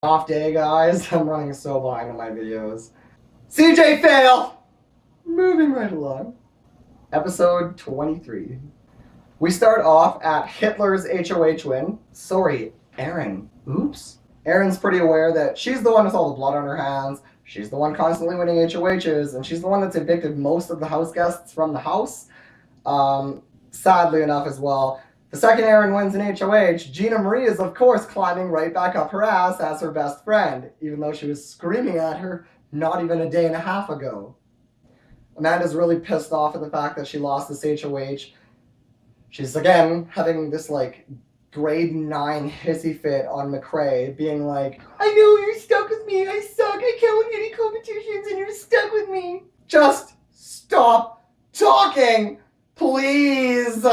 Off day, guys. I'm running so behind on my videos. CJ fail! Moving right along. Episode 23. We start off at Hitler's HOH win. Sorry, Erin. Oops. Erin's pretty aware that she's the one with all the blood on her hands. She's the one constantly winning HOHs, and she's the one that's evicted most of the house guests from the house. Sadly enough as well. The second Erin wins an HOH, Gina Marie is of course climbing right back up her ass as her best friend, even though she was screaming at her not even a day and a half ago. Amanda's really pissed off at the fact that she lost this HOH. She's again having this grade 9 hissy fit on McCrae, being like, I know you're stuck with me, I suck, I can't win any competitions and you're stuck with me. Just stop talking, please.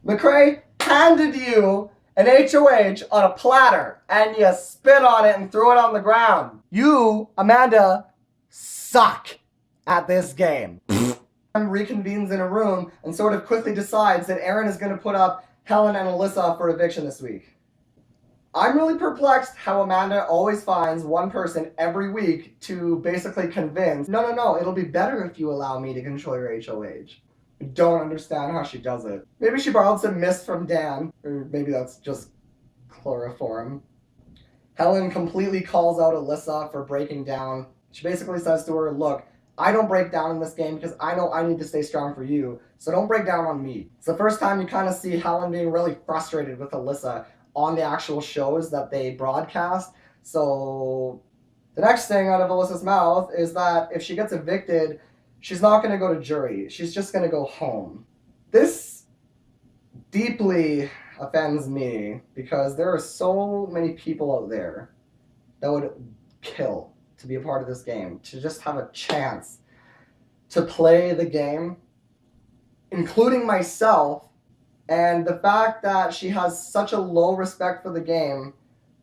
McCrae handed you an HOH on a platter and you spit on it and threw it on the ground. You, Amanda, suck at this game. Reconvenes in a room and sort of quickly decides that Erin is going to put up Helen and Alyssa for eviction this week. I'm really perplexed how Amanda always finds one person every week to basically convince, no, it'll be better if you allow me to control your HOH. I don't understand how she does it. Maybe she borrowed some mist from Dan, or maybe that's just chloroform. Helen completely calls out Alyssa for breaking down. She basically says to her, look, I don't break down in this game because I know I need to stay strong for you, so don't break down on me. It's the first time you kind of see Helen being really frustrated with Alyssa on the actual shows that they broadcast. So the next thing out of Alyssa's mouth is that if she gets evicted, she's not going to go to jury. She's just going to go home. This deeply offends me because there are so many people out there that would kill to be a part of this game, to just have a chance to play the game, including myself, and the fact that she has such a low respect for the game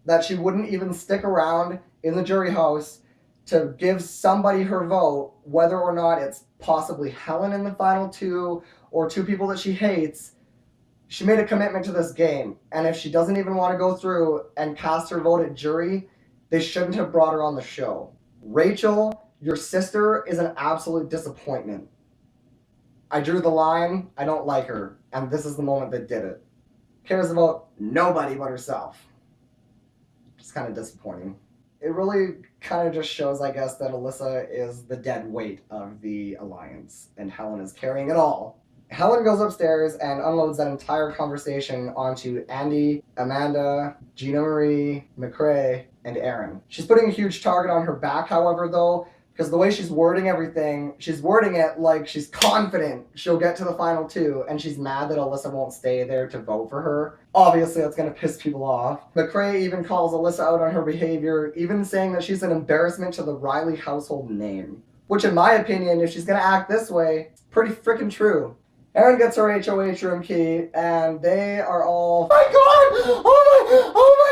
that she wouldn't even stick around in the jury house to give somebody her vote, whether or not it's possibly Helen in the final two or two people that she hates. She made a commitment to this game, and if she doesn't even want to go through and cast her vote at jury, they shouldn't have brought her on the show. Rachel, your sister is an absolute disappointment. I drew the line, I don't like her, and this is the moment that did it. Cares about nobody but herself. It's kind of disappointing. It really kind of just shows, I guess, that Alyssa is the dead weight of the alliance, and Helen is carrying it all. Helen goes upstairs and unloads that entire conversation onto Andy, Amanda, Gina Marie, McCrae, and Erin. She's putting a huge target on her back, however, though, because the way she's wording everything, she's wording it like she's confident she'll get to the final two, and she's mad that Alyssa won't stay there to vote for her. Obviously, that's going to piss people off. McCrae even calls Alyssa out on her behavior, even saying that she's an embarrassment to the Riley household name. Which, in my opinion, if she's going to act this way, it's pretty freaking true. Erin gets her HOH room key, and they are all, oh my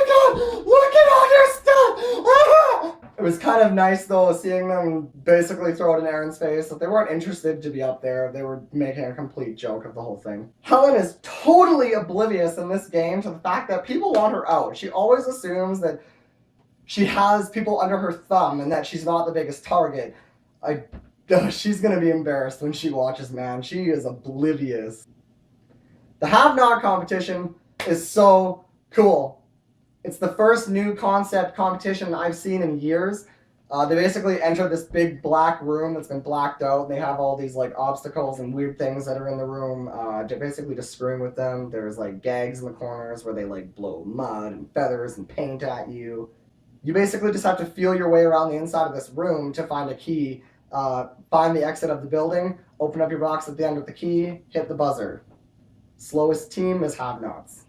god, look at all your stuff! Ah! It was kind of nice, though, seeing them basically throw it in Erin's face that they weren't interested to be up there. They were making a complete joke of the whole thing. Helen is totally oblivious in this game to the fact that people want her out. She always assumes that she has people under her thumb and that she's not the biggest target. She's gonna be embarrassed when she watches, man. She is oblivious. The Have-Not competition is so cool. It's the first new concept competition I've seen in years. They basically enter this big black room that's been blacked out. They have all these obstacles and weird things that are in the room. They're basically just screwing with them. There's gags in the corners where they blow mud and feathers and paint at you. You basically just have to feel your way around the inside of this room to find a key. Find the exit of the building, open up your box at the end with the key, hit the buzzer. Slowest team is Have-Nots.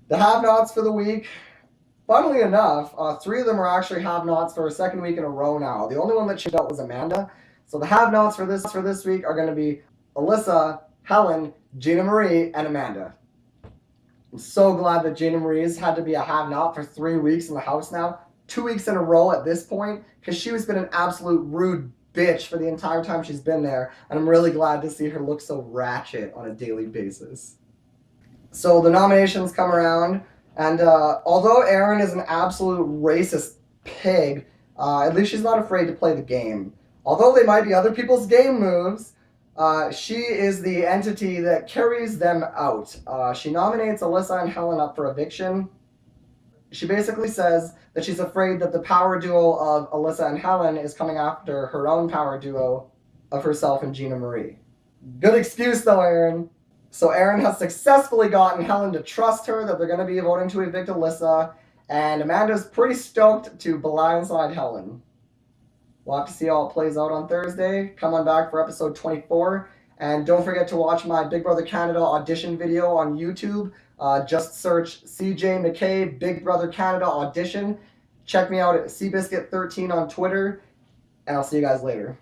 The Have-Nots for the week, funnily enough, 3 of them are actually Have-Nots for a second week in a row now. The only one that showed up was Amanda. So the Have-Nots for this week are going to be Alyssa, Helen, Gina Marie, and Amanda. I'm so glad that Gina Marie's had to be a Have-Not for 3 weeks in the house now. 2 weeks in a row at this point, because she has been an absolute rude bitch for the entire time she's been there, and I'm really glad to see her look so ratchet on a daily basis. So the nominations come around. And although Erin is an absolute racist pig, at least she's not afraid to play the game. Although they might be other people's game moves, she is the entity that carries them out. She nominates Alyssa and Helen up for eviction. She basically says that she's afraid that the power duo of Alyssa and Helen is coming after her own power duo of herself and Gina Marie. Good excuse though, Erin. So Erin has successfully gotten Helen to trust her that they're going to be voting to evict Alyssa, and Amanda's pretty stoked to blindside Helen. We'll have to see how it plays out on Thursday. Come on back for episode 24. And don't forget to watch my Big Brother Canada audition video on YouTube. Just search CJ McKay Big Brother Canada audition. Check me out at Seabiscuit13 on Twitter. And I'll see you guys later.